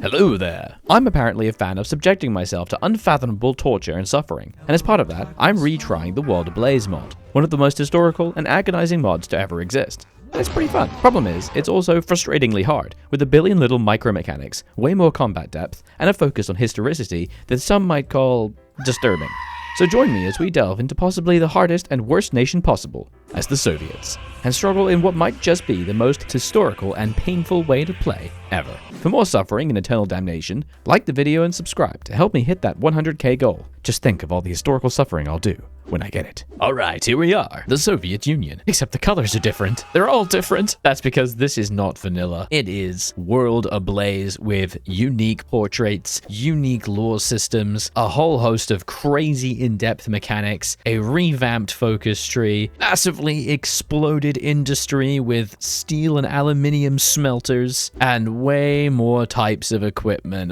Hello there. I'm apparently a fan of subjecting myself to unfathomable torture and suffering, and as part of that, I'm retrying the World Ablaze mod, one of the most historical and agonizing mods to ever exist. And it's pretty fun. Problem is, it's also frustratingly hard, with a billion little micromechanics, way more combat depth, and a focus on historicity that some might call disturbing. So join me as we delve into possibly the hardest and worst nation possible, as the Soviets, and struggle in what might just be the most historical and painful way to play ever. For more suffering and eternal damnation, like the video and subscribe to help me hit that 100k goal. Just think of all the historical suffering I'll do when I get it. Alright, here we are, the Soviet Union. Except the colors are different. They're all different. That's because this is not vanilla. It is World Ablaze with unique portraits, unique lore systems, a whole host of crazy in-depth mechanics, a revamped focus tree, massively exploded industry with steel and aluminium smelters, and way more types of equipment.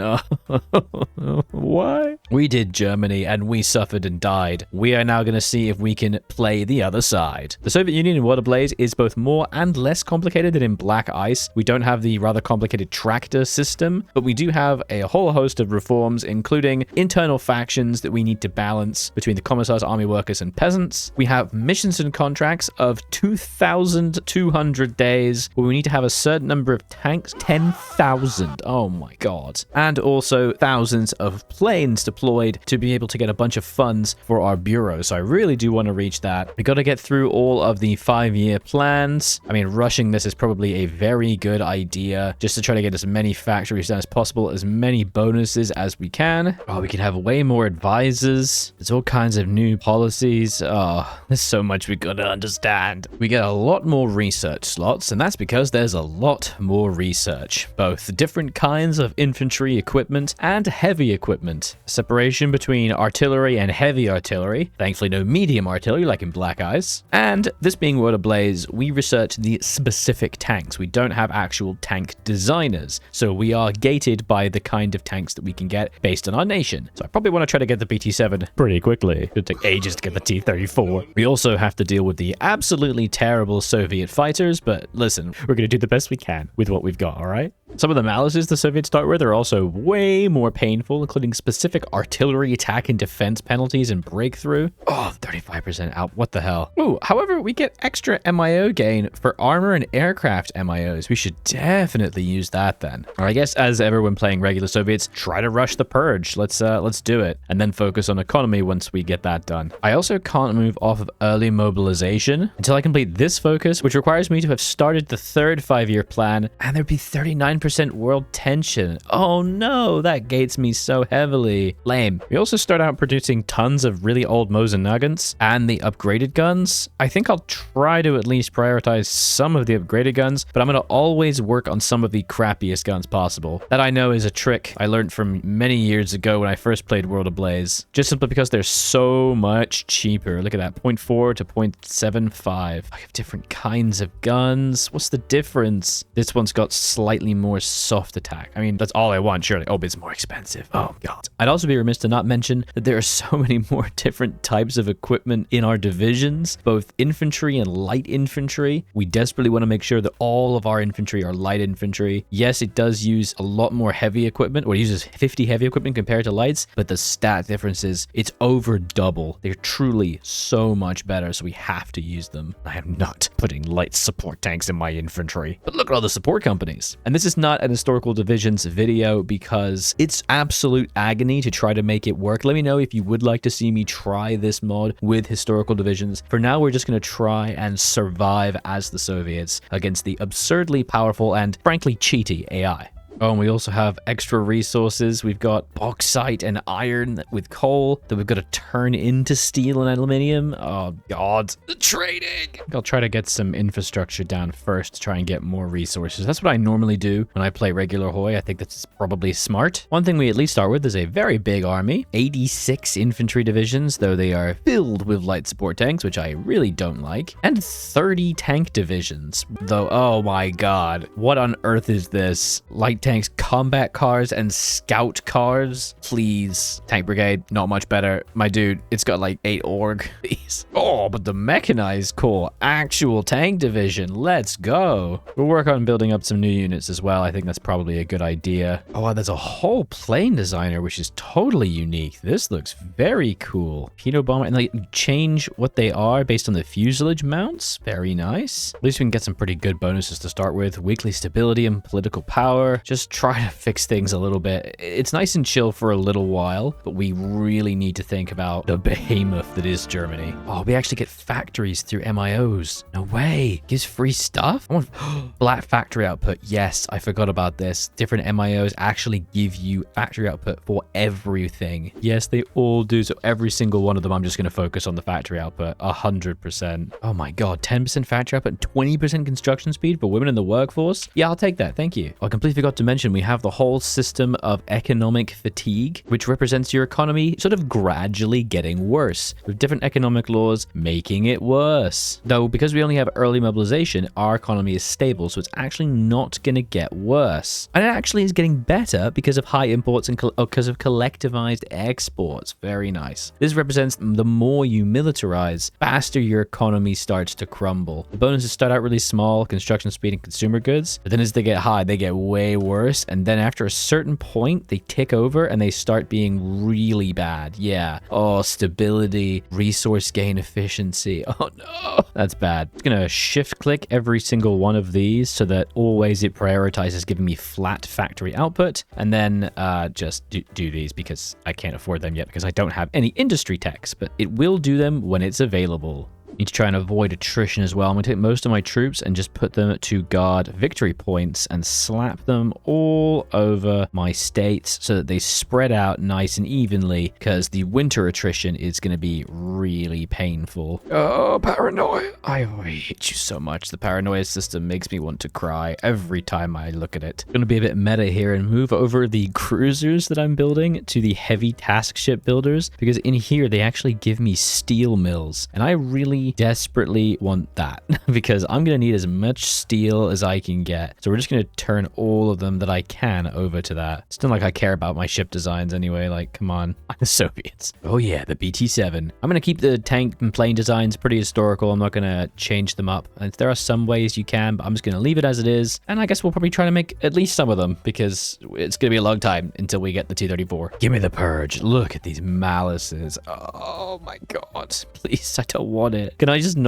Why? We did Germany and we suffered and died. We are now going to see if we can play the other side. The Soviet Union in World Ablaze is both more and less complicated than in Black Ice. We don't have the rather complicated tractor system, but we do have a whole host of reforms, including internal factions that we need to balance between the commissars, army workers, and peasants. We have missions and contracts of 2,200 days, where we need to have a certain number of tanks, 10,000. Oh my god. And also thousands of planes deployed to be able to get a bunch of funds for our bureau. So I really do want to reach that. We got to get through all of the 5-year plans. I mean, rushing this is probably a very good idea, just to try to get as many factories done as possible, as many bonuses as we can. Oh, we can have way more advisors. There's all kinds of new policies. Oh, there's so much we gotta understand. We get a lot more research slots, and that's because there's a lot more research. Both different kinds of infantry equipment and heavy equipment. Separation between artillery and heavy artillery. Thankfully, no medium artillery like in Black Ice. And this being World Ablaze, we research the specific tanks. We don't have actual tank designers, so we are gated by the kind of tanks that we can get based on our nation. So I probably want to try to get the BT-7 pretty quickly. It'll take ages to get the T-34. We also have to deal with the absolutely terrible Soviet fighters, but listen, we're going to do the best we can with what we've got, all right? Some of the malices the Soviets start with are also way more painful, including specific artillery attack and defense penalties and breakthrough. Oh, 35% out. What the hell? Ooh, however, we get extra MIO gain for armor and aircraft MIOs. We should definitely use that then. Or I guess as ever when playing regular Soviets, try to rush the purge. Let's do it. And then focus on economy once we get that done. I also can't move off of early mobilization until I complete this focus, which requires me to have started the third 5-year plan, and there'd be 39% world tension. Oh no, that gates me so heavily. Lame. We also start out producing tons of really old Mosin Nuggets and the upgraded guns. I think I'll try to at least prioritize some of the upgraded guns, but I'm going to always work on some of the crappiest guns possible. That I know is a trick I learned from many years ago when I first played World Ablaze, just simply because they're so much cheaper. Look at that, 0.4 to 0.75. I have different kinds of guns. What's the difference? This one's got slightly more soft attack. I mean, that's all I want, surely. Oh, but it's more expensive. Oh, God. I'd also be remiss to not mention that there are so many more different types of equipment in our divisions, both infantry and light infantry. We desperately want to make sure that all of our infantry are light infantry. Yes, it does use a lot more heavy equipment, or it uses 50 heavy equipment compared to lights, but the stat difference is it's over double. They're truly so much better, so we have to use them. I am not putting light support tanks in my infantry. But look at all the support companies. And this is not an historical divisions video because it's absolute agony to try to make it work. Let me know if you would like to see me try this mod with historical divisions. For now, we're just going to try and survive as the Soviets against the absurdly powerful and frankly cheaty AI. Oh, and we also have extra resources. We've got bauxite and iron with coal that we've got to turn into steel and aluminium. Oh, God. The trading! I'll try to get some infrastructure down first to try and get more resources. That's what I normally do when I play regular Hoi. I think that's probably smart. One thing we at least start with is a very big army. 86 infantry divisions, though they are filled with light support tanks, which I really don't like. And 30 tank divisions, though, oh my God. What on earth is this? Light tanks, combat cars, and scout cars. Please. Tank brigade, not much better. My dude, it's got like 8 org. Please. Oh, but the mechanized corps, actual tank division. Let's go. We'll work on building up some new units as well. I think that's probably a good idea. Oh, wow, there's a whole plane designer, which is totally unique. This looks very cool. Torpedo bomber, and like change what they are based on the fuselage mounts. Very nice. At least we can get some pretty good bonuses to start with. Weekly stability and political power. Just try to fix things a little bit. It's nice and chill for a little while, but we really need to think about the behemoth that is Germany. Oh, we actually get factories through MIOs. No way. Gives free stuff? I want black factory output. Yes, I forgot about this. Different MIOs actually give you factory output for everything. Yes, they all do. So every single one of them, I'm just going to focus on the factory output. 100%. Oh my God. 10% factory output and 20% construction speed for women in the workforce? Yeah, I'll take that. Thank you. I completely forgot to mention we have the whole system of economic fatigue, which represents your economy sort of gradually getting worse, with different economic laws making it worse. Though, because we only have early mobilization, our economy is stable, so it's actually not going to get worse. And it actually is getting better because of high imports and because of collectivized exports. Very nice. This represents the more you militarize, faster your economy starts to crumble. The bonuses start out really small, construction speed and consumer goods, but then as they get high, they get way worse, and then after a certain point, they tick over and they start being really bad. Yeah. Oh, stability, resource gain efficiency. Oh no, that's bad. It's gonna shift click every single one of these so that always it prioritizes giving me flat factory output, and then just do these because I can't afford them yet because I don't have any industry techs, but it will do them when it's available. Need to try and avoid attrition as well. I'm going to take most of my troops and just put them to guard victory points and slap them all over my states so that they spread out nice and evenly, because the winter attrition is going to be really painful. Oh, paranoia. I hate you so much. The paranoia system makes me want to cry every time I look at it. I'm going to be a bit meta here and move over the cruisers that I'm building to the heavy task ship builders, because in here they actually give me steel mills, and I really desperately want that because I'm going to need as much steel as I can get. So we're just going to turn all of them that I can over to that. It's not like I care about my ship designs anyway. Like, come on. The Soviets. Oh yeah, the BT-7. I'm going to keep the tank and plane designs pretty historical. I'm not going to change them up. And there are some ways you can, but I'm just going to leave it as it is. And I guess we'll probably try to make at least some of them because it's going to be a long time until we get the T-34. Give me the purge. Look at these malices. Oh my God. Please, I don't want it. Can I just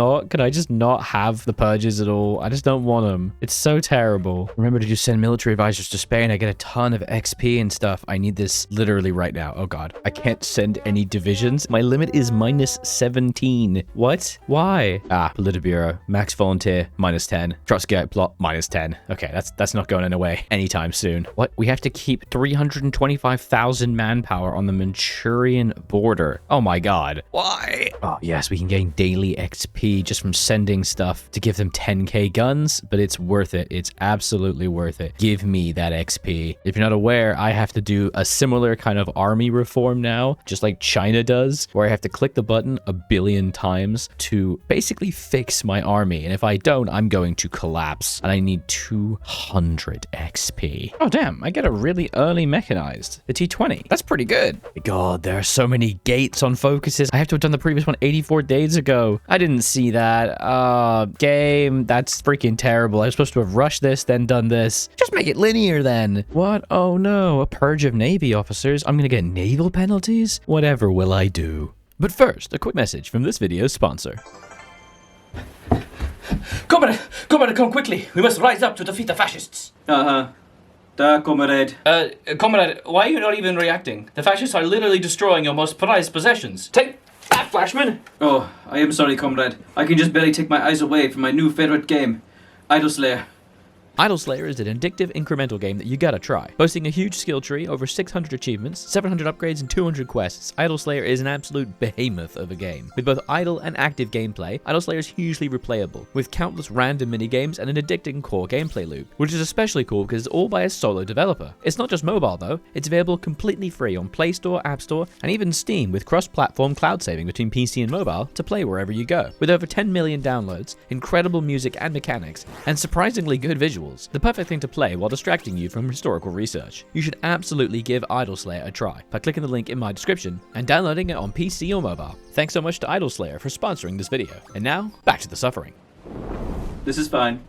not have the purges at all? I just don't want them. It's so terrible. Remember to just send military advisors to Spain. I get a ton of XP and stuff. I need this literally right now. Oh God. I can't send any divisions. My limit is -17. What? Why? Politburo. Max volunteer, -10. Trotskyite plot, -10. Okay, that's not going away anytime soon. What? We have to keep 325,000 manpower on the Manchurian border. Oh my God. Why? Oh yes, we can gain daily XP just from sending stuff to give them 10k guns, but it's worth it. It's absolutely worth it. Give me that XP. If you're not aware, I have to do a similar kind of army reform now, just like China does, where I have to click the button a billion times to basically fix my army. And if I don't, I'm going to collapse. And I need 200 XP. Oh damn, I get a really early mechanized. The T20. That's pretty good. God, there are so many gates on focuses. I have to have done the previous one 84 days ago. I didn't see that. Game, that's freaking terrible. I was supposed to have rushed this, then done this. Just make it linear then. What? Oh no, a purge of Navy officers. I'm gonna get naval penalties? Whatever will I do? But first, a quick message from this video's sponsor. Comrade, come quickly. We must rise up to defeat the fascists. Comrade. Comrade, why are you not even reacting? The fascists are literally destroying your most prized possessions. Take that, Flashman! Oh, I am sorry, comrade. I can just barely take my eyes away from my new favorite game, Idle Slayer. Idle Slayer is an addictive incremental game that you gotta try. Boasting a huge skill tree, over 600 achievements, 700 upgrades, and 200 quests, Idle Slayer is an absolute behemoth of a game. With both idle and active gameplay, Idle Slayer is hugely replayable, with countless random minigames and an addicting core gameplay loop, which is especially cool because it's all by a solo developer. It's not just mobile though, it's available completely free on Play Store, App Store, and even Steam with cross-platform cloud saving between PC and mobile to play wherever you go. With over 10 million downloads, incredible music and mechanics, and surprisingly good visuals, visuals. The perfect thing to play while distracting you from historical research. You should absolutely give Idleslayer a try by clicking the link in my description and downloading it on PC or mobile. Thanks so much to Idleslayer for sponsoring this video. And now, back to the suffering. This is fine.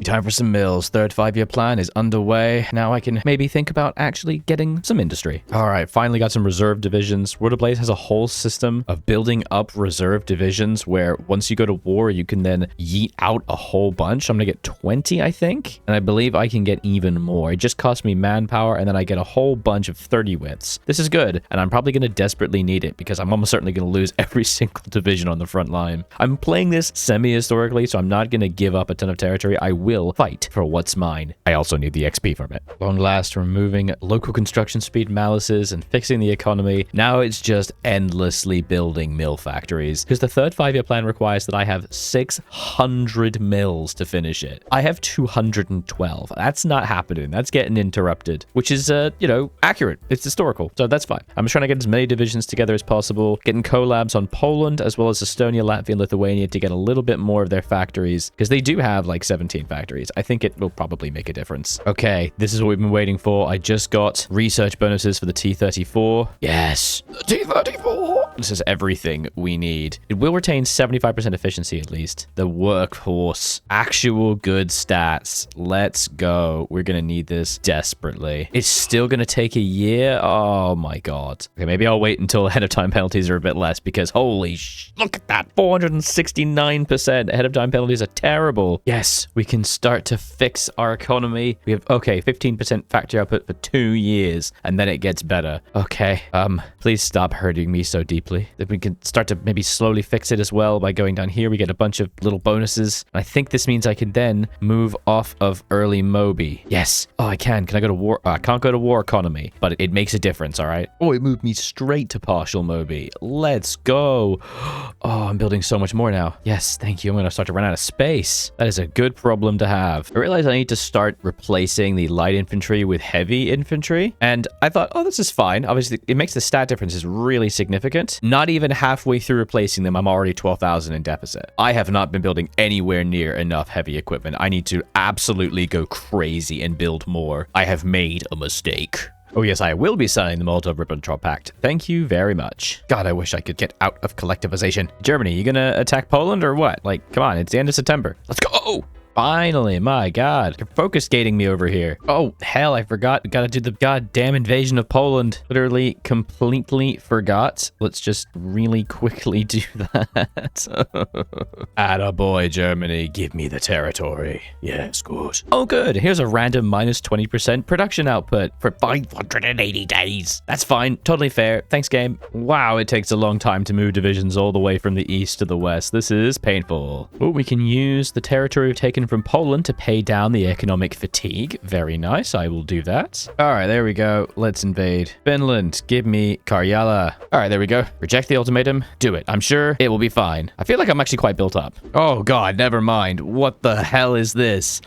Time for some mills. Third 5-year plan is underway. Now I can maybe think about actually getting some industry. All right, finally got some reserve divisions. World Ablaze has a whole system of building up reserve divisions where once you go to war, you can then yeet out a whole bunch. I'm gonna get 20, I think. And I believe I can get even more. It just costs me manpower and then I get a whole bunch of 30 widths. This is good. And I'm probably gonna desperately need it because I'm almost certainly gonna lose every single division on the front line. I'm playing this semi-historically, so I'm not gonna give up a ton of territory. I will fight for what's mine. I also need the XP from it. Long last, removing local construction speed malices and fixing the economy. Now it's just endlessly building mill factories because the third 5-year plan requires that I have 600 mills to finish it. I have 212. That's not happening. That's getting interrupted, which is, accurate. It's historical, so that's fine. I'm trying to get as many divisions together as possible, getting collabs on Poland as well as Estonia, Latvia, and Lithuania to get a little bit more of their factories because they do have like 17 factories. I think it will probably make a difference. Okay, this is what we've been waiting for. I just got research bonuses for the T-34. Yes, the T-34. This is everything we need. It will retain 75% efficiency at least. The workforce, actual good stats. Let's go. We're gonna need this desperately. It's still gonna take a year. Oh my god. Okay, maybe I'll wait until ahead of time penalties are a bit less because holy look at that. 469% ahead of time penalties are terrible. Yes, we can start to fix our economy. We have, okay, 15% factory output for 2 years, and then it gets better. Okay, please stop hurting me so deeply. That we can start to maybe slowly fix it as well by going down here. We get a bunch of little bonuses. I think this means I can then move off of early Moby. Yes. Oh, I can. Can I go to war? I can't go to war economy, but it makes a difference, all right? Oh, it moved me straight to partial Moby. Let's go. Oh, I'm building so much more now. Yes, thank you. I'm going to start to run out of space. That is a good problem to have. I realized I need to start replacing the light infantry with heavy infantry. And I thought, oh, this is fine. Obviously, it makes the stat differences really significant. Not even halfway through replacing them, I'm already 12,000 in deficit. I have not been building anywhere near enough heavy equipment. I need to absolutely go crazy and build more. I have made a mistake. Oh yes, I will be signing the Molotov-Ribbentrop Pact. Thank you very much. God, I wish I could get out of collectivization. Germany, you gonna attack Poland or what? Like, come on, it's the end of September. Let's go! Oh! Finally, my god. You're focus gating me over here. Oh, hell, I forgot. We gotta do the goddamn invasion of Poland. Literally completely forgot. Let's just really quickly do that. Attaboy, Germany. Give me the territory. Yes, good. Oh, good. Here's a random minus 20% production output for 580 days. That's fine. Totally fair. Thanks, game. Wow, it takes a long time to move divisions all the way from the east to the west. This is painful. Oh, we can use the territory we've taken from Poland to pay down the economic fatigue. Very nice. I will do that. All right, there we go. Let's invade. Finland, give me Karjala. All right, there we go. Reject the ultimatum. Do it. I'm sure it will be fine. I feel like I'm actually quite built up. Oh, God, never mind. What the hell is this?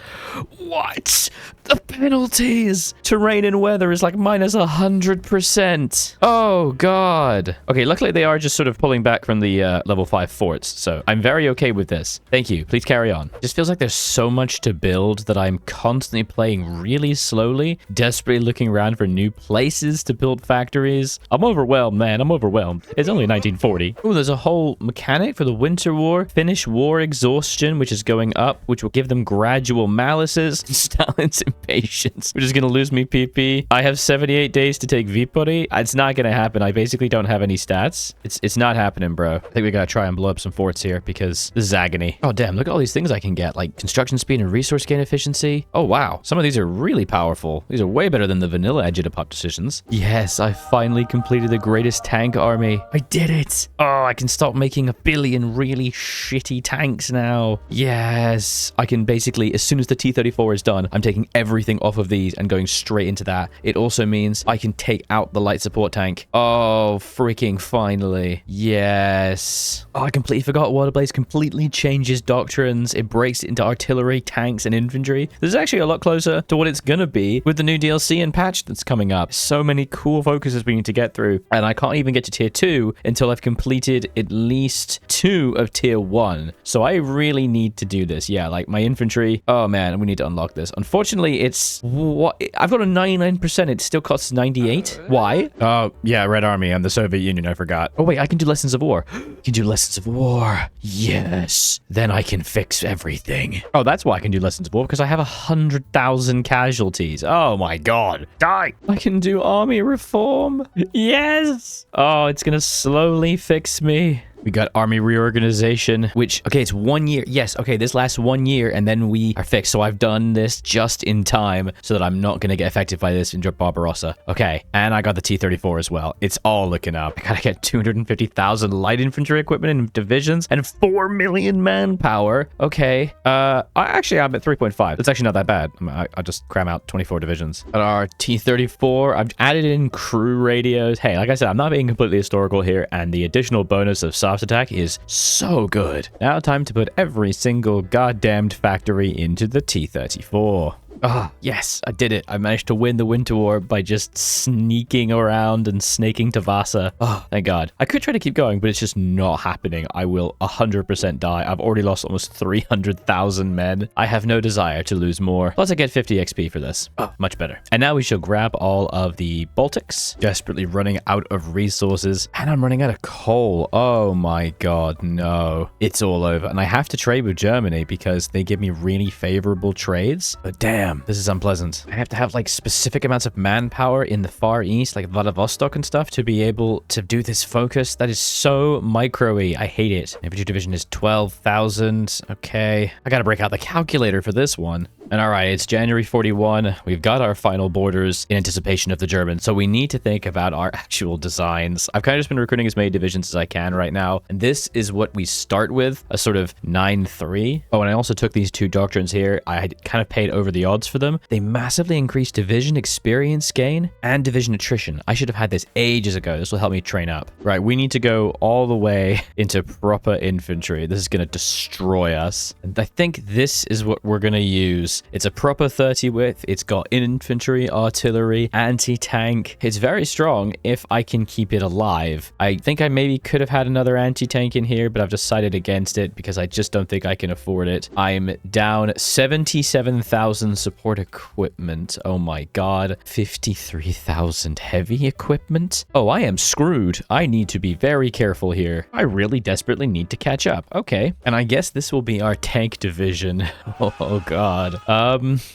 What? The penalties. Terrain and weather is like minus 100%. Oh, God. Okay, luckily they are just sort of pulling back from the level 5 forts, so I'm very okay with this. Thank you. Please carry on. Just feels like there's so much to build that I'm constantly playing really slowly, desperately looking around for new places to build factories. I'm overwhelmed, man. I'm overwhelmed. It's only 1940. Oh, there's a whole mechanic for the Winter War. Finnish war exhaustion, which is going up, which will give them gradual malices. Stalin's impatience, which is going to lose me PP. I have 78 days to take Viipuri. It's not going to happen. I basically don't have any stats. It's not happening, bro. I think we got to try and blow up some forts here because this is agony. Oh, damn. Look at all these things I can get, like construction speed and resource gain efficiency. Oh, wow. Some of these are really powerful. These are way better than the vanilla Agitapop decisions. Yes, I finally completed the greatest tank army. I did it. Oh, I can stop making 1 billion really shitty tanks now. Yes. I can basically, as soon as the T-34 is done, I'm taking everything off of these and going straight into that. It also means I can take out the light support tank. Oh, freaking finally. Yes. Oh, I completely forgot World Ablaze completely changes doctrines. It breaks it into artillery artillery, tanks, and infantry. This is actually a lot closer to what it's gonna be with the new DLC and patch that's coming up. So many cool focuses we need to get through, and I can't even get to tier 2 until I've completed at least 2 of tier 1. So I really need to do this. Yeah, like my infantry. Oh man, we need to unlock this. Unfortunately, it's what I've got a 99%. It still costs 98. Why? Oh yeah, Red Army and the Soviet Union. I forgot. Oh wait, I can do Lessons of War. I can do Lessons of War. Yes. Then I can fix everything. Oh, that's why I can do Lessons of War, because I have 100,000 casualties. Oh my god. Die. I can do army reform. Yes. Oh, it's gonna slowly fix me. We got army reorganization, which, okay, it's 1 year. Yes, okay, this lasts 1 year, and then we are fixed. So I've done this just in time so that I'm not going to get affected by this in Barbarossa. Okay, and I got the T-34 as well. It's all looking up. I gotta get 250,000 light infantry equipment in divisions and 4 million manpower. Okay, I'm at 3.5. That's actually not that bad. I'll just cram out 24 divisions. At our T-34, I've added in crew radios. Hey, like I said, I'm not being completely historical here, and the additional bonus of soft attack is so good. Now time to put every single goddamned factory into the T-34. Oh, yes, I did it. I managed to win the Winter War by just sneaking around and snaking to Vasa. Oh, thank God. I could try to keep going, but it's just not happening. I will 100% die. I've already lost almost 300,000 men. I have no desire to lose more. Plus, I get 50 XP for this. Oh, much better. And now we shall grab all of the Baltics. Desperately running out of resources. And I'm running out of coal. Oh my God, no. It's all over. And I have to trade with Germany because they give me really favorable trades. But damn. This is unpleasant. I have to have like specific amounts of manpower in the Far East, like Vladivostok and stuff, to be able to do this focus. That is so micro-y. I hate it. Infantry division is 12,000. Okay. I gotta break out the calculator for this one. And all right, it's January 41. We've got our final borders in anticipation of the Germans. So we need to think about our actual designs. I've kind of just been recruiting as many divisions as I can right now. And this is what we start with, a sort of 9-3. Oh, and I also took these 2 doctrines here. I had kind of paid over the odds for them. They massively increase division experience gain and division attrition. I should have had this ages ago. This will help me train up. Right, we need to go all the way into proper infantry. This is going to destroy us. And I think this is what we're going to use. It's a proper 30 width. It's got infantry, artillery, anti-tank. It's very strong if I can keep it alive. I think I maybe could have had another anti-tank in here, but I've decided against it because I just don't think I can afford it. I'm down 77,000 support equipment. Oh my God. 53,000 heavy equipment. Oh, I am screwed. I need to be very careful here. I really desperately need to catch up. Okay. And I guess this will be our tank division. Oh God.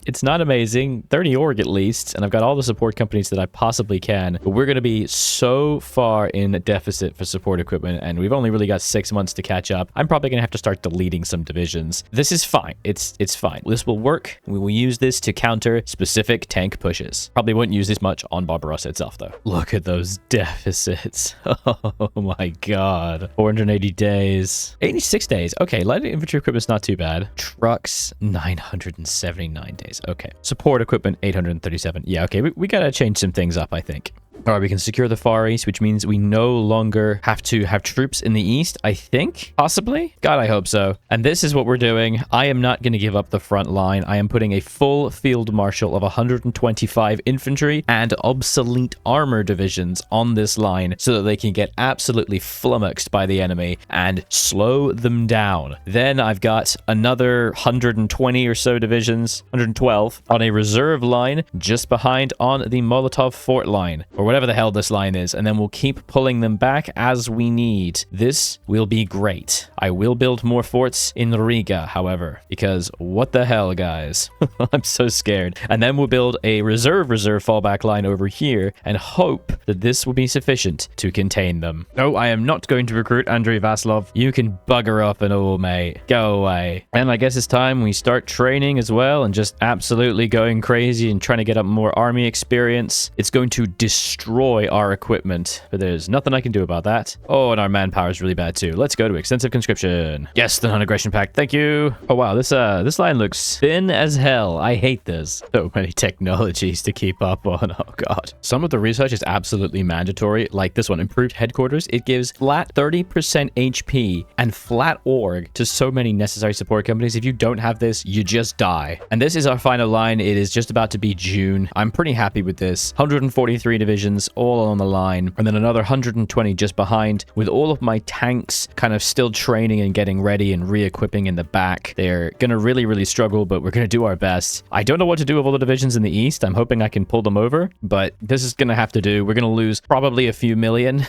It's not amazing. 30 org at least, and I've got all the support companies that I possibly can, but we're going to be so far in deficit for support equipment, and we've only really got 6 months to catch up. I'm probably going to have to start deleting some divisions. This is fine. It's fine. This will work. We will use this to counter specific tank pushes. Probably wouldn't use this much on Barbarossa itself, though. Look at those deficits. Oh my God. 480 days. 86 days. Okay, light infantry equipment's not too bad. Trucks, 979 days. Okay. Support equipment, 837. Yeah, okay. We gotta change some things up, I think. All right, we can secure the Far East, which means we no longer have to have troops in the East, I think, possibly. God, I hope so. And this is what we're doing. I am not going to give up the front line. I am putting a full field marshal of 125 infantry and obsolete armor divisions on this line so that they can get absolutely flummoxed by the enemy and slow them down. Then I've got another 120 or so divisions, 112, on a reserve line just behind on the Molotov fort line, or whatever the hell this line is, and then we'll keep pulling them back as we need. This will be great. I will build more forts in Riga, however, because what the hell, guys? I'm so scared. And then we'll build a reserve fallback line over here and hope that this will be sufficient to contain them. No, I am not going to recruit Andrei Vaslov. You can bugger up and all, mate. Go away. And I guess it's time we start training as well and just absolutely going crazy and trying to get up more army experience. It's going to destroy destroy our equipment, but there's nothing I can do about that. Oh, and our manpower is really bad too. Let's go to extensive conscription. Yes, the non-aggression pact. Thank you. Oh wow, this line looks thin as hell. I hate this. So many technologies to keep up on. Oh god. Some of the research is absolutely mandatory. Like this one, improved headquarters. It gives flat 30% HP and flat org to so many necessary support companies. If you don't have this, you just die. And this is our final line. It is just about to be June. I'm pretty happy with this. 143 divisions all on the line, and then another 120 just behind, with all of my tanks kind of still training and getting ready and re-equipping in the back. They're gonna really struggle, but we're gonna do our best. I don't know what to do with all the divisions in the east. I'm hoping I can pull them over, but this is gonna have to do. We're gonna lose probably a few million.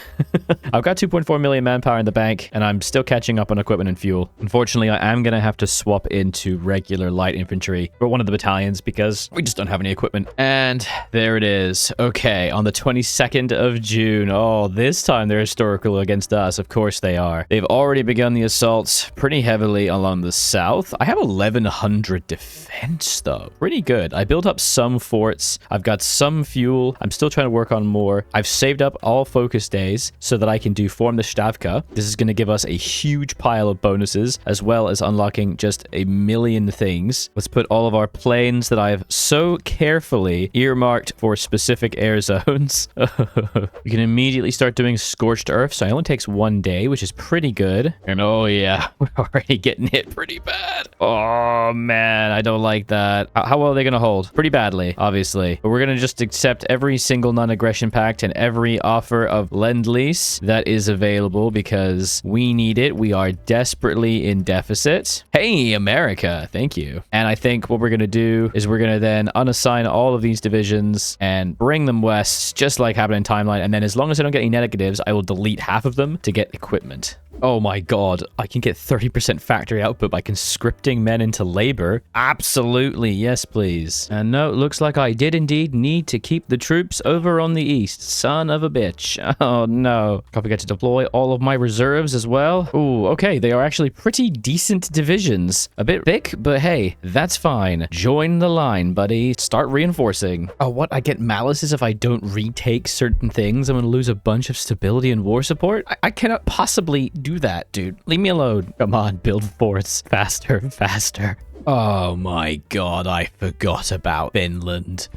I've got 2.4 million manpower in the bank, and I'm still catching up on equipment and fuel. Unfortunately, I am gonna have to swap into regular light infantry for one of the battalions because we just don't have any equipment. And there it is. Okay, on the 22nd of June. Oh, this time they're historical against us. Of course they are. They've already begun the assaults pretty heavily along the south. I have 1100 defense though. Pretty good. I built up some forts. I've got some fuel. I'm still trying to work on more. I've saved up all focus days so that I can do form the Stavka. This is going to give us a huge pile of bonuses as well as unlocking just a million things. Let's put all of our planes that I've so carefully earmarked for specific air zones. We can immediately start doing scorched earth, so it only takes 1 day, which is pretty good. And oh yeah, we're already getting hit pretty bad. Oh man, I don't like that. How well are they gonna hold? Pretty badly, obviously. But we're gonna just accept every single non-aggression pact and every offer of lend-lease that is available because we need it. We are desperately in deficit. Hey, America, thank you. And I think what we're gonna do is we're gonna then unassign all of these divisions and bring them west, just like happened in Timeline. And then as long as I don't get any negatives, I will delete half of them to get equipment. Oh my god, I can get 30% factory output by conscripting men into labor. Absolutely, yes please. And no, it looks like I did indeed need to keep the troops over on the east. Son of a bitch. Oh no. Can't forget to deploy all of my reserves as well. Ooh, okay, they are actually pretty decent divisions. A bit thick, but hey, that's fine. Join the line, buddy. Start reinforcing. Oh, what? I get malices if I don't retake certain things. I'm gonna lose a bunch of stability and war support? I cannot possibly do that, dude. Leave me alone. Come on, build forts faster, faster. Oh my god, I forgot about Finland.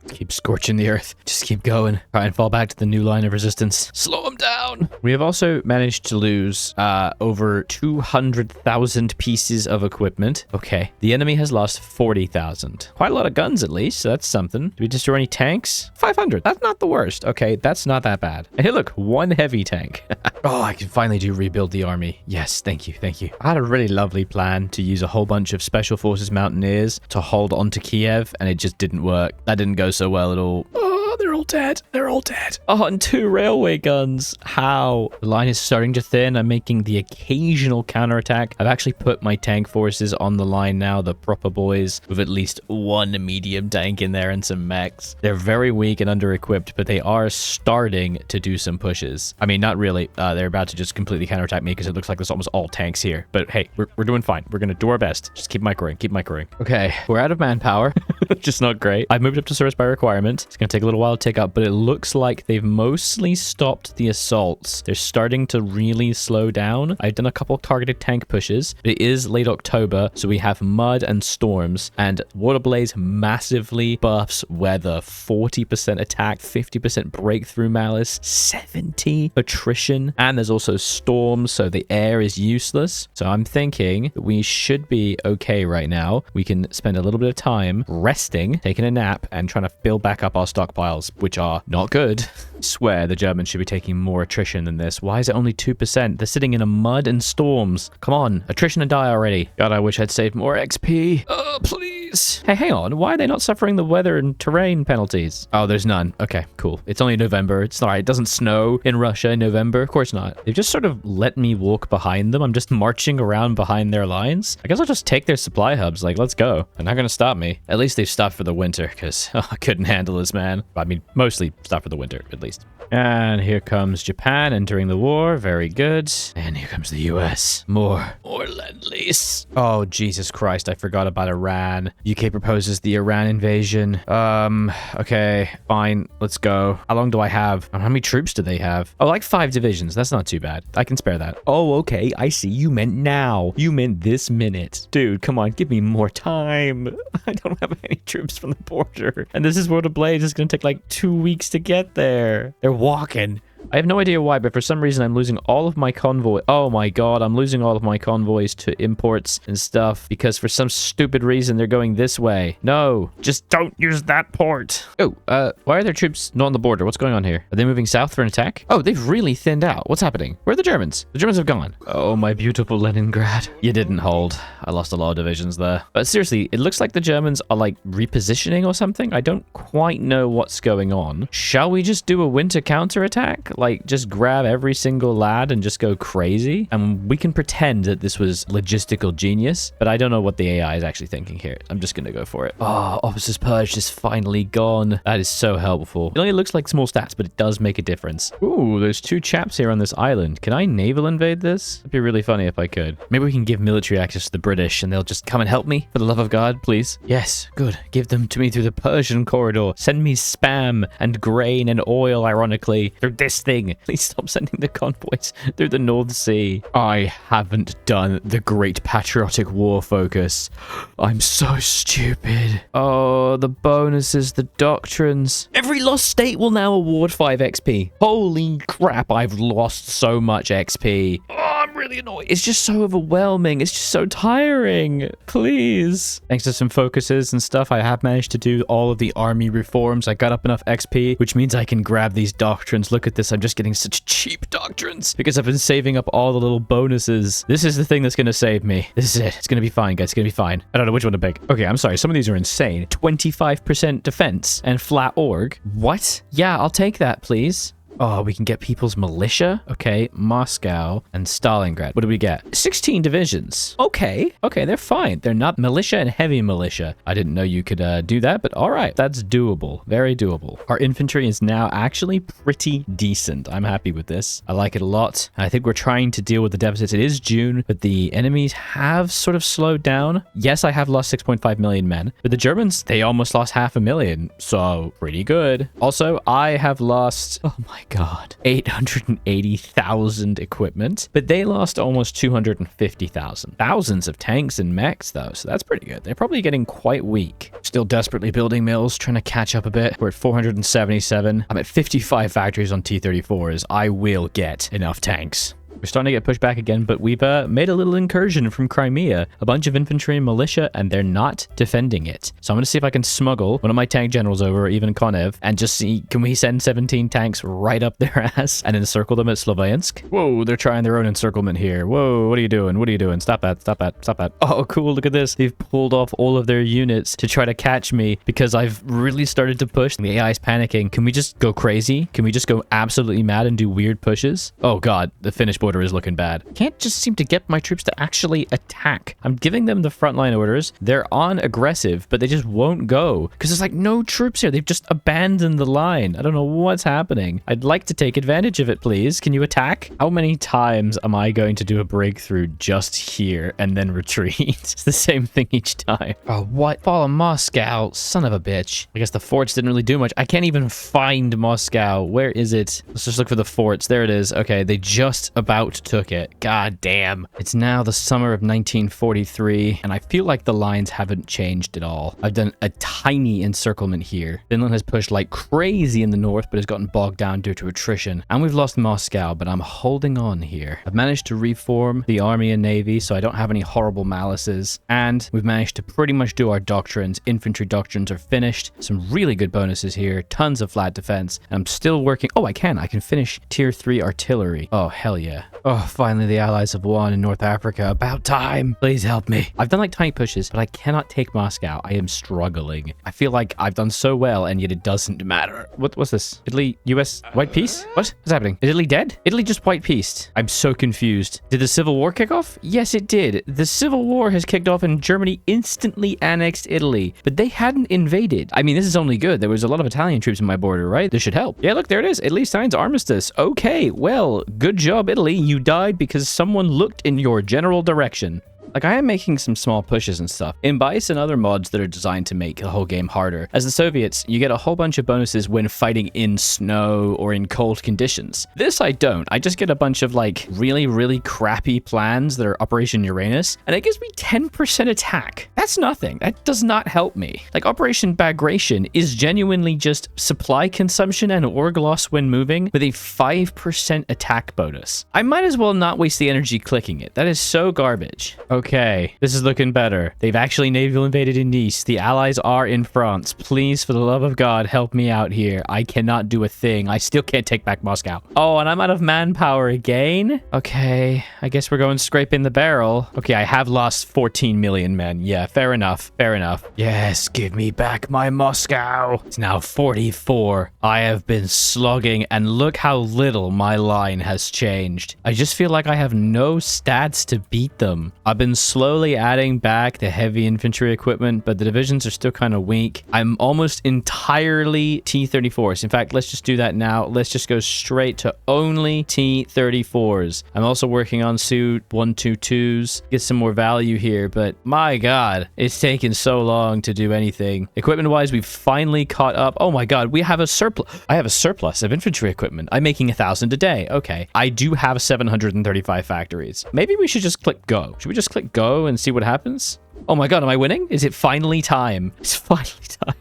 Keep scorching the earth. Just keep going. Try and fall back to the new line of resistance. Slow them down. We have also managed to lose over 200,000 pieces of equipment. Okay. The enemy has lost 40,000. Quite a lot of guns, at least. So that's something. Did we destroy any tanks? 500. That's not the worst. Okay, that's not that bad. And hey, look, 1 heavy tank. Oh, I can finally rebuild the army. Yes, thank you, thank you. I had a really lovely plan to use a whole bunch of Special Forces Mountaineers to hold onto Kiev, and it just didn't work. That didn't go so well at all. Oh, they're all dead. They're all dead. Oh, and 2 railway guns. How? The line is starting to thin. I'm making the occasional counterattack. I've actually put my tank forces on the line now, the proper boys, with at least 1 medium tank in there and some mechs. They're very weak and under-equipped, but they are starting to do some pushes. I mean, not really. They're about to just completely counterattack me because it looks like there's almost all tanks here. But hey, we're doing fine. We're going to do our best. Just keep microing. Keep microing. Okay, we're out of manpower. Just not great. I've moved up to service by requirement. It's going to take a little while to take up, but it looks like they've mostly stopped the assaults. They're starting to really slow down. I've done a couple targeted tank pushes. It is late October, so we have mud and storms, and World Ablaze massively buffs weather. 40% attack, 50% breakthrough malice, 70 attrition, and there's also storms, so the air is useless. So I'm thinking that we should be okay right now. We can spend a little bit of time resting, taking a nap, and trying to build back up our stockpiles, which are not good. I swear the Germans should be taking more attrition than this. Why is it only 2%? They're sitting in a mud and storms. Come on, attrition and die already. God, I wish I'd saved more XP. Oh, please. Hey, hang on. Why are they not suffering the weather and terrain penalties? Oh, there's none. Okay, cool. It's only November. It's all right. It doesn't snow in Russia in November. Of course not. They've just sort of let me walk behind them. I'm just marching around behind their lines. I guess I'll just take their supply hubs. Like, let's go. They're not going to stop me. At least they've stopped for the winter because I couldn't handle this, man. I mean, mostly stopped for the winter, at least. And here comes Japan entering the war. Very good. And here comes the US. More Lend-Lease. Oh, Jesus Christ. I forgot about Iran. UK proposes the Iran invasion. Okay, fine. Let's go. How long do I have? How many troops do they have? Oh, like 5 divisions. That's not too bad. I can spare that. Oh, okay. I see. You meant now. You meant this minute. Dude, come on. Give me more time. I don't have any troops from the border. And this is World Ablaze. It's going to take like 2 weeks to get there. They're walking. I have no idea why, but for some reason I'm losing all of my convoy. Oh my god, I'm losing all of my convoys to imports and stuff because for some stupid reason they're going this way. No, just don't use that port. Oh, why are their troops not on the border? What's going on here? Are they moving south for an attack? Oh, they've really thinned out. What's happening? Where are the Germans? The Germans have gone. Oh, my beautiful Leningrad. You didn't hold. I lost a lot of divisions there. But seriously, it looks like the Germans are like repositioning or something. I don't quite know what's going on. Shall we just do a winter counterattack? Like, just grab every single lad and just go crazy? And we can pretend that this was logistical genius, but I don't know what the AI is actually thinking here. I'm just gonna go for it. Oh, Officer's Purge is finally gone. That is so helpful. It only looks like small stats, but it does make a difference. Ooh, there's 2 chaps here on this island. Can I naval invade this? It'd be really funny if I could. Maybe we can give military access to the British and they'll just come and help me. For the love of God, please. Yes, good. Give them to me through the Persian corridor. Send me spam and grain and oil, ironically, through this thing. Please stop sending the convoys through the North Sea. I haven't done the Great Patriotic War focus. I'm so stupid. Oh, the bonuses, the doctrines. Every lost state will now award 5 XP. Holy crap, I've lost so much XP. Oh, I'm really annoyed. It's just so overwhelming. It's just so tiring. Please. Thanks to some focuses and stuff, I have managed to do all of the army reforms. I got up enough XP, which means I can grab these doctrines. Look at this. I'm just getting such cheap doctrines because I've been saving up all the little bonuses. This is the thing that's going to save me. This is it. It's going to be fine, guys. It's going to be fine. I don't know which one to pick. Okay, I'm sorry. Some of these are insane. 25% defense and flat org. What? Yeah, I'll take that, please. Oh, we can get people's militia. Okay, Moscow and Stalingrad. What do we get? 16 divisions. Okay, they're fine. They're not militia and heavy militia. I didn't know you could do that, but all right, that's doable. Very doable. Our infantry is now actually pretty decent. I'm happy with this. I like it a lot. I think we're trying to deal with the deficits. It is June, but the enemies have sort of slowed down. Yes, I have lost 6.5 million men, but the Germans, they almost lost 500,000, so pretty good. Also, I have lost, oh my god, 880,000 equipment, but they lost almost 250,000. Thousands of tanks and mechs though, so that's pretty good. They're probably getting quite weak. Still desperately building mills, trying to catch up a bit. We're at 477. I'm at 55 factories on T-34s. I will get enough tanks. We're starting to get pushed back again, but we've made a little incursion from Crimea. A bunch of infantry and militia, and they're not defending it. So I'm going to see if I can smuggle one of my tank generals over, or even Konev, and just see, can we send 17 tanks right up their ass and encircle them at Sloviansk? Whoa, they're trying their own encirclement here. Whoa, what are you doing? What are you doing? Stop that, stop that, stop that. Oh, cool, look at this. They've pulled off all of their units to try to catch me because I've really started to push. The AI is panicking. Can we just go crazy? Can we just go absolutely mad and do weird pushes? Oh god, the Finnish border is looking bad. Can't just seem to get my troops to actually attack. I'm giving them the frontline orders. They're on aggressive, but they just won't go because there's like no troops here. They've just abandoned the line. I don't know what's happening. I'd like to take advantage of it, please. Can you attack? How many times am I going to do a breakthrough just here and then retreat? It's the same thing each time. Oh, what? Fall on Moscow, son of a bitch. I guess the forts didn't really do much. I can't even find Moscow. Where is it? Let's just look for the forts. There it is. Okay, they just about took it. God damn. It's now the summer of 1943, and I feel like the lines haven't changed at all. I've done a tiny encirclement here. Finland has pushed like crazy in the north, but has gotten bogged down due to attrition. And we've lost Moscow, but I'm holding on here. I've managed to reform the army and navy, so I don't have any horrible malices. And we've managed to pretty much do our doctrines. Infantry doctrines are finished. Some really good bonuses here. Tons of flat defense. And I'm still working. Oh, I can finish tier 3 artillery. Oh, hell yeah. Oh, finally the Allies have won in North Africa. About time. Please help me. I've done like tiny pushes, but I cannot take Moscow. I am struggling. I feel like I've done so well, and yet it doesn't matter. What's this? Italy, US, white peace? What's happening? Is Italy dead? Italy just white peaced. I'm so confused. Did the Civil War kick off? Yes, it did. The Civil War has kicked off and Germany instantly annexed Italy, but they hadn't invaded. I mean, this is only good. There was a lot of Italian troops in my border, right? This should help. Yeah, look, there it is. Italy signs armistice. Okay, well, good job, Italy. You died because someone looked in your general direction. Like, I am making some small pushes and stuff. In Bice and other mods that are designed to make the whole game harder, as the Soviets, you get a whole bunch of bonuses when fighting in snow or in cold conditions. This I don't. I just get a bunch of like really, really crappy plans that are Operation Uranus, and it gives me 10% attack. That's nothing. That does not help me. Like, Operation Bagration is genuinely just supply consumption and org loss when moving with a 5% attack bonus. I might as well not waste the energy clicking it. That is so garbage. Okay, this is looking better. They've actually naval invaded in Nice. The Allies are in France. Please, for the love of God, help me out here. I cannot do a thing. I still can't take back Moscow. Oh, and I'm out of manpower again? Okay, I guess we're going scraping the barrel. Okay, I have lost 14 million men. Yeah, fair enough. Fair enough. Yes, give me back my Moscow. It's now 44. I have been slogging, and look how little my line has changed. I just feel like I have no stats to beat them. I've been slowly adding back the heavy infantry equipment, but the divisions are still kind of weak. I'm almost entirely T-34s. In fact, let's just do that now. Let's just go straight to only T-34s. I'm also working on Su-122s. Get some more value here, but my God, it's taken so long to do anything. Equipment-wise, we've finally caught up. Oh my God, we have a surplus. I have a surplus of infantry equipment. I'm making 1,000 a day. Okay, I do have 735 factories. Maybe we should just click go. Should we just click go and see what happens? Oh my God, am I winning? Is it finally time? It's finally time.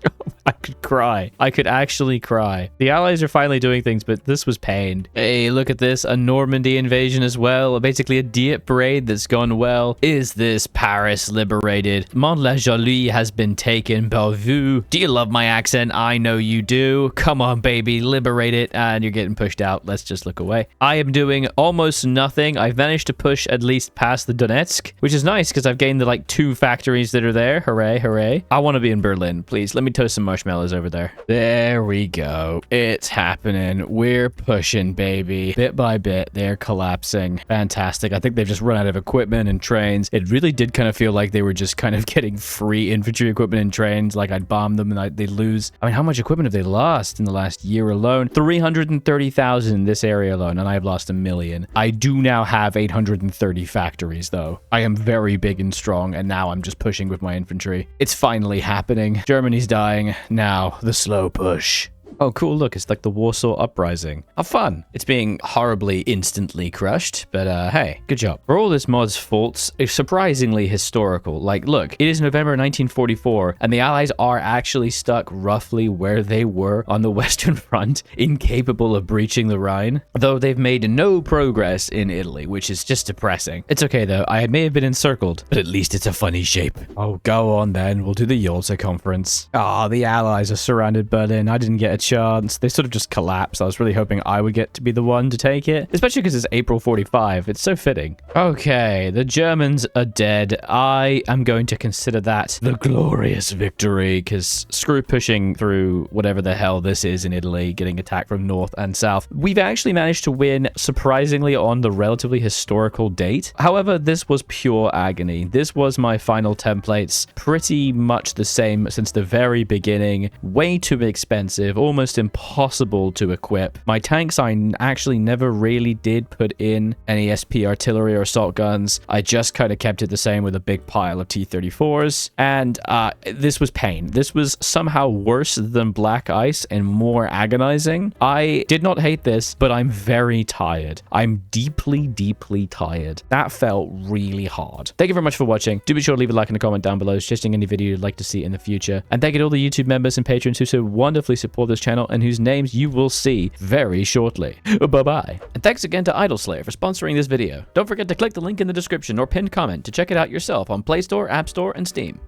I could cry. I could actually cry. The Allies are finally doing things, but this was pain. Hey, look at this. A Normandy invasion as well. Basically a Dieppe parade that's gone well. Is this Paris liberated? Mont-la-Jolie has been taken. Bellevue. Do you love my accent? I know you do. Come on, baby. Liberate it. And you're getting pushed out. Let's just look away. I am doing almost nothing. I've managed to push at least past the Donetsk, which is nice because I've gained the like 2 factories that are there. Hooray, hooray. I want to be in Berlin. Please, let me toast some marshmallows over there. There we go. It's happening. We're pushing, baby. Bit by bit, they're collapsing. Fantastic. I think they've just run out of equipment and trains. It really did kind of feel like they were just kind of getting free infantry equipment and trains. Like, I'd bomb them and they'd lose. I mean, how much equipment have they lost in the last year alone? 330,000 in this area alone, and I've lost 1 million. I do now have 830 factories, though. I am very big and strong, and now I'm just pushing with my infantry. It's finally happening. Germany's dying. Now, the slow push. Oh, cool. Look, it's like the Warsaw Uprising. How fun. It's being horribly instantly crushed, but hey, good job. For all this mod's faults, it's surprisingly historical. Like, look, it is November 1944, and the Allies are actually stuck roughly where they were on the Western Front, incapable of breaching the Rhine, though they've made no progress in Italy, which is just depressing. It's okay, though. I may have been encircled, but at least it's a funny shape. Oh, go on, then. We'll do the Yalta Conference. Ah, the Allies are surrounded Berlin. I didn't get a chance. They sort of just collapsed. I was really hoping I would get to be the one to take it, especially because it's April 45. It's so fitting. Okay, the Germans are dead. I am going to consider that the glorious victory, because screw pushing through whatever the hell this is in Italy, getting attacked from north and south. We've actually managed to win surprisingly on the relatively historical date. However, this was pure agony. This was my final templates, pretty much the same since the very beginning. Way too expensive, almost impossible to equip. My tanks, I actually never really did put in any SP artillery or assault guns. I just kind of kept it the same with a big pile of T-34s. And this was pain. This was somehow worse than Black Ice and more agonizing. I did not hate this, but I'm very tired. I'm deeply, deeply tired. That felt really hard. Thank you very much for watching. Do be sure to leave a like and a comment down below suggesting any video you'd like to see in the future. And thank you to all the YouTube members and patrons who so wonderfully support this channel and whose names you will see very shortly. Bye-bye. And thanks again to Idle Slayer for sponsoring this video. Don't forget to click the link in the description or pinned comment to check it out yourself on Play Store, App Store, and Steam.